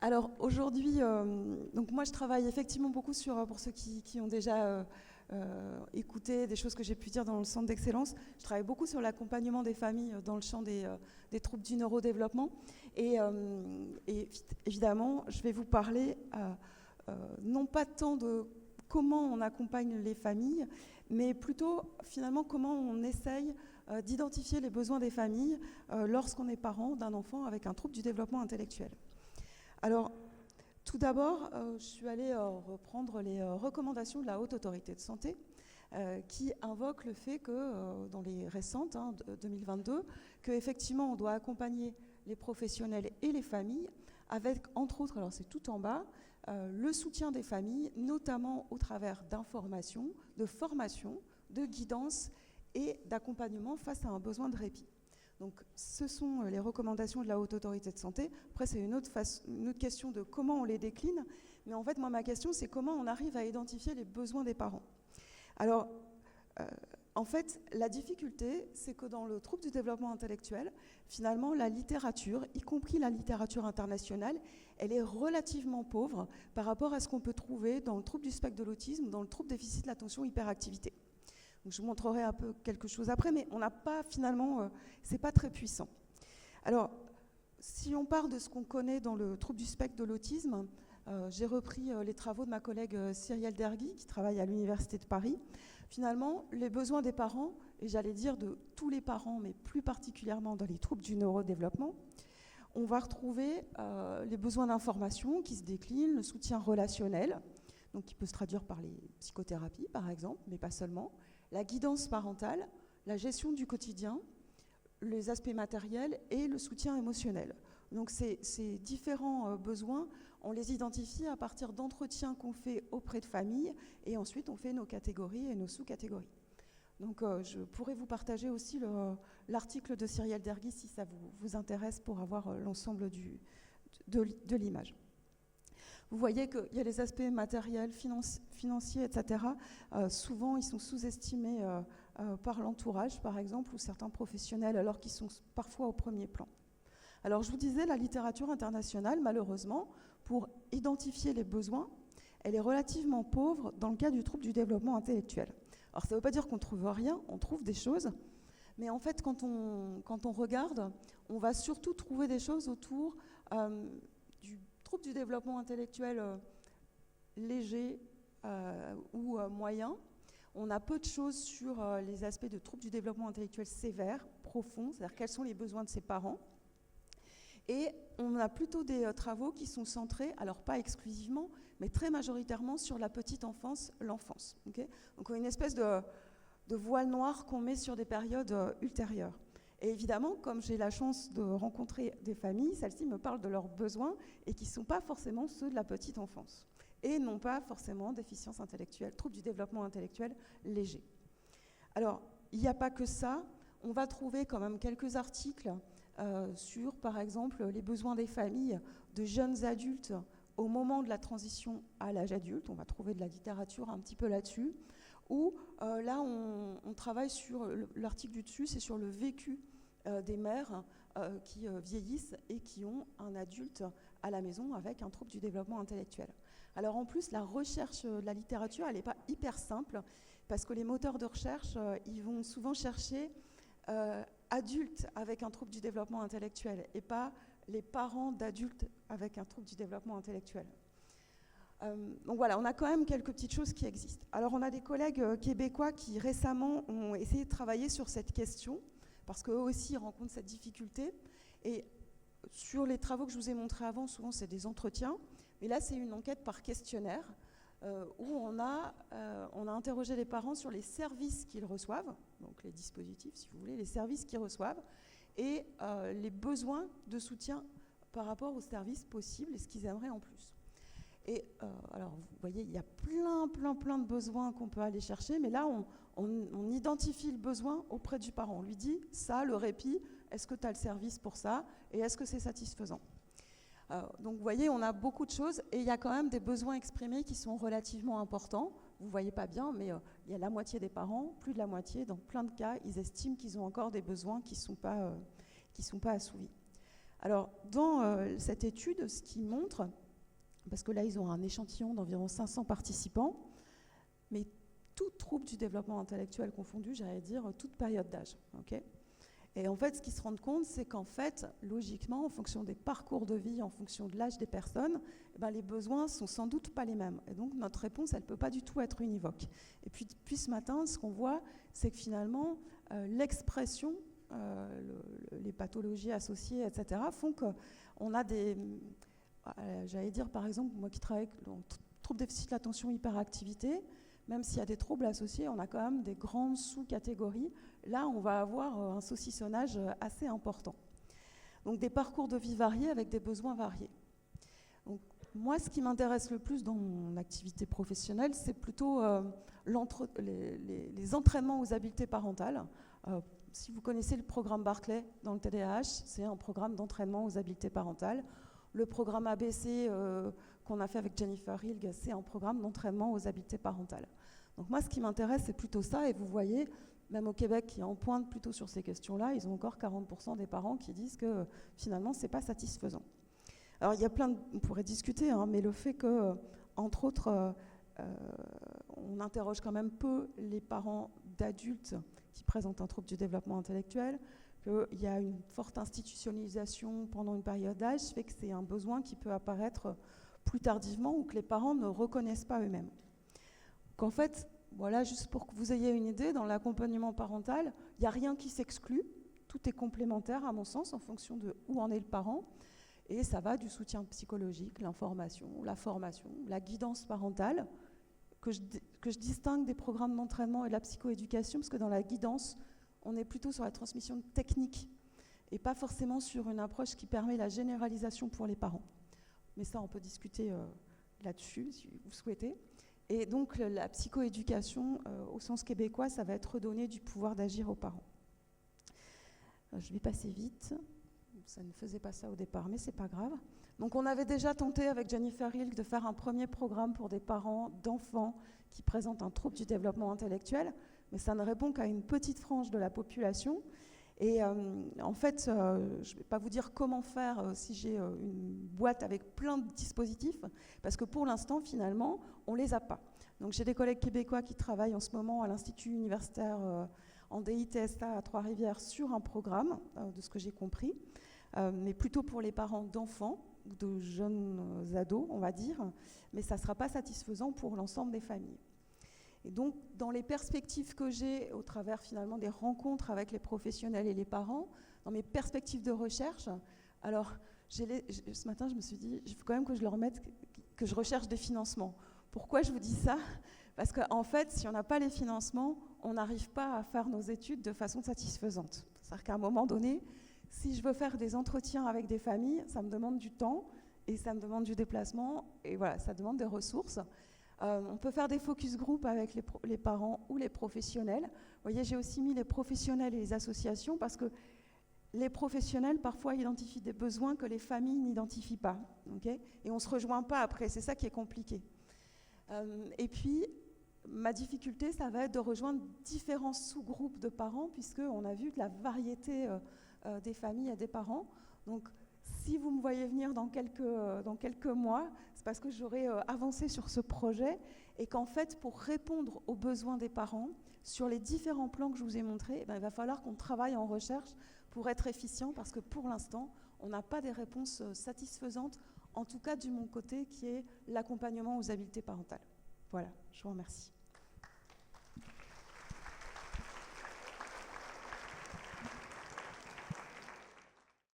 Alors aujourd'hui, donc moi je travaille effectivement beaucoup sur, pour ceux qui ont déjà écouté des choses que j'ai pu dire dans le centre d'excellence, je travaille beaucoup sur l'accompagnement des familles dans le champ des troubles du neurodéveloppement. Et évidemment, je vais vous parler non pas tant de comment on accompagne les familles, mais plutôt finalement comment on essaye d'identifier les besoins des familles lorsqu'on est parent d'un enfant avec un trouble du développement intellectuel. Alors, tout d'abord, je suis allée reprendre les recommandations de la Haute Autorité de Santé qui invoquent le fait que, dans les récentes, 2022, qu'effectivement on doit accompagner les professionnels et les familles avec, entre autres, alors c'est tout en bas, le soutien des familles, notamment au travers d'informations, de formation, de guidance et d'accompagnement face à un besoin de répit. Donc, ce sont les recommandations de la Haute Autorité de Santé. Après, c'est une autre question de comment on les décline. Mais en fait, moi, ma question, c'est comment on arrive à identifier les besoins des parents. Alors, en fait, la difficulté, c'est que dans le trouble du développement intellectuel, finalement, la littérature, y compris la littérature internationale, elle est relativement pauvre par rapport à ce qu'on peut trouver dans le trouble du spectre de l'autisme, dans le trouble déficit de l'attention hyperactivité. Donc, je vous montrerai un peu quelque chose après, mais on n'a pas finalement, c'est pas très puissant. Alors, si on part de ce qu'on connaît dans le trouble du spectre de l'autisme, j'ai repris les travaux de ma collègue Cyrielle Dergui, qui travaille à l'Université de Paris. Finalement, les besoins des parents, et j'allais dire de tous les parents, mais plus particulièrement dans les troubles du neurodéveloppement, on va retrouver les besoins d'information qui se déclinent, le soutien relationnel, donc qui peut se traduire par les psychothérapies, par exemple, mais pas seulement, la guidance parentale, la gestion du quotidien, les aspects matériels et le soutien émotionnel. Donc ces différents besoins, on les identifie à partir d'entretiens qu'on fait auprès de familles et ensuite on fait nos catégories et nos sous-catégories. Donc je pourrais vous partager aussi l'article de Cyrielle Dergui si ça vous intéresse pour avoir l'ensemble de l'image. Vous voyez qu'il y a les aspects matériels, financiers, etc. Souvent, ils sont sous-estimés par l'entourage, par exemple, ou certains professionnels, alors qu'ils sont parfois au premier plan. Alors, je vous disais, la littérature internationale, malheureusement, pour identifier les besoins, elle est relativement pauvre dans le cas du trouble du développement intellectuel. Alors, ça ne veut pas dire qu'on ne trouve rien, on trouve des choses, mais en fait, quand on regarde, on va surtout trouver des choses autour du trouble du développement intellectuel léger ou moyen. On a peu de choses sur les aspects de troubles du développement intellectuel sévère, profond, c'est-à-dire quels sont les besoins de ses parents. Et on a plutôt des travaux qui sont centrés, alors pas exclusivement, mais très majoritairement sur la petite enfance, l'enfance. Okay, donc on a une espèce de voile noir qu'on met sur des périodes ultérieures. Et évidemment, comme j'ai la chance de rencontrer des familles, celles-ci me parlent de leurs besoins et qui ne sont pas forcément ceux de la petite enfance. Et non pas forcément déficience intellectuelle, trouble du développement intellectuel léger. Alors, il n'y a pas que ça. On va trouver quand même quelques articles sur, par exemple, les besoins des familles de jeunes adultes au moment de la transition à l'âge adulte. On va trouver de la littérature un petit peu là-dessus. Ou là, on travaille sur, l'article du dessus, c'est sur le vécu des mères qui vieillissent et qui ont un adulte à la maison avec un trouble du développement intellectuel. Alors en plus, la recherche de la littérature, elle n'est pas hyper simple, parce que les moteurs de recherche, ils vont souvent chercher adultes avec un trouble du développement intellectuel et pas les parents d'adultes avec un trouble du développement intellectuel. Donc voilà, on a quand même quelques petites choses qui existent. Alors on a des collègues québécois qui récemment ont essayé de travailler sur cette question, parce qu'eux aussi rencontrent cette difficulté. Et sur les travaux que je vous ai montrés avant, souvent c'est des entretiens, mais là c'est une enquête par questionnaire, où on a interrogé les parents sur les services qu'ils reçoivent, donc les dispositifs si vous voulez, les services qu'ils reçoivent, et les besoins de soutien par rapport aux services possibles et ce qu'ils aimeraient en plus. Et alors, vous voyez, il y a plein de besoins qu'on peut aller chercher, mais là, on identifie le besoin auprès du parent. On lui dit, ça, le répit, est-ce que tu as le service pour ça? Et est-ce que c'est satisfaisant? Donc, vous voyez, on a beaucoup de choses, et il y a quand même des besoins exprimés qui sont relativement importants. Vous ne voyez pas bien, mais il y a la moitié des parents, plus de la moitié, dans plein de cas, ils estiment qu'ils ont encore des besoins qui ne sont pas assouvis. Alors, dans cette étude, ce qui montre, parce que là, ils ont un échantillon d'environ 500 participants, mais tout trouble du développement intellectuel confondu, j'allais dire toute période d'âge. Okay, et en fait, ce qu'ils se rendent compte, c'est qu'en fait, logiquement, en fonction des parcours de vie, en fonction de l'âge des personnes, eh ben, les besoins sont sans doute pas les mêmes. Et donc, notre réponse, elle ne peut pas du tout être univoque. Et puis, depuis ce matin, ce qu'on voit, c'est que finalement, l'expression, les pathologies associées, etc., font qu'on a des... j'allais dire, par exemple, moi qui travaille dans troubles déficit de l'attention, hyperactivité, même s'il y a des troubles associés, on a quand même des grandes sous-catégories. Là, on va avoir un saucissonnage assez important. Donc des parcours de vie variés avec des besoins variés. Donc, moi, ce qui m'intéresse le plus dans mon activité professionnelle, c'est plutôt les entraînements aux habiletés parentales. Si vous connaissez le programme Barclay dans le TDAH, c'est un programme d'entraînement aux habiletés parentales. Le programme ABC qu'on a fait avec Jennifer Hilg, c'est un programme d'entraînement aux habiletés parentales. Donc moi, ce qui m'intéresse, c'est plutôt ça. Et vous voyez, même au Québec, qui en pointe plutôt sur ces questions-là, ils ont encore 40% des parents qui disent que finalement, ce n'est pas satisfaisant. Alors, il y a on pourrait discuter, hein, mais le fait que, entre autres, on interroge quand même peu les parents d'adultes qui présentent un trouble du développement intellectuel, qu'il y a une forte institutionnalisation pendant une période d'âge, fait que c'est un besoin qui peut apparaître plus tardivement ou que les parents ne reconnaissent pas eux-mêmes. Qu'en fait, voilà, juste pour que vous ayez une idée, dans l'accompagnement parental, il n'y a rien qui s'exclut, tout est complémentaire à mon sens en fonction de où en est le parent, et ça va du soutien psychologique, l'information, la formation, la guidance parentale, que je distingue des programmes d'entraînement et de la psychoéducation, parce que dans la guidance, on est plutôt sur la transmission de techniques et pas forcément sur une approche qui permet la généralisation pour les parents. Mais ça, on peut discuter là-dessus, si vous souhaitez. Et donc, la psychoéducation, au sens québécois, ça va être redonner du pouvoir d'agir aux parents. Je vais passer vite. Ça ne faisait pas ça au départ, mais c'est pas grave. Donc, on avait déjà tenté avec Jennifer Hilg de faire un premier programme pour des parents d'enfants qui présentent un trouble du développement intellectuel, mais ça ne répond qu'à une petite frange de la population. Et en fait, je ne vais pas vous dire comment faire si j'ai une boîte avec plein de dispositifs, parce que pour l'instant, finalement, on ne les a pas. Donc j'ai des collègues québécois qui travaillent en ce moment à l'Institut universitaire en DITSA à Trois-Rivières sur un programme, de ce que j'ai compris, mais plutôt pour les parents d'enfants, de jeunes ados, on va dire, mais ça ne sera pas satisfaisant pour l'ensemble des familles. Et donc, dans les perspectives que j'ai au travers finalement des rencontres avec les professionnels et les parents, dans mes perspectives de recherche, alors ce matin je me suis dit, il faut quand même que je leur mette, que je recherche des financements. Pourquoi je vous dis ça? Parce qu'en fait, si on n'a pas les financements, on n'arrive pas à faire nos études de façon satisfaisante. C'est-à-dire qu'à un moment donné, si je veux faire des entretiens avec des familles, ça me demande du temps et ça me demande du déplacement et voilà, ça demande des ressources. On peut faire des focus group avec les parents ou les professionnels. Vous voyez, j'ai aussi mis les professionnels et les associations parce que les professionnels, parfois, identifient des besoins que les familles n'identifient pas. Okay, et on ne se rejoint pas après, c'est ça qui est compliqué. Et puis, ma difficulté, ça va être de rejoindre différents sous-groupes de parents puisqu'on a vu de la variété des familles et des parents. Donc, si vous me voyez venir dans quelques mois, c'est parce que j'aurai avancé sur ce projet et qu'en fait, pour répondre aux besoins des parents, sur les différents plans que je vous ai montrés, il va falloir qu'on travaille en recherche pour être efficient parce que pour l'instant, on n'a pas des réponses satisfaisantes, en tout cas de mon côté, qui est l'accompagnement aux habiletés parentales. Voilà, je vous remercie.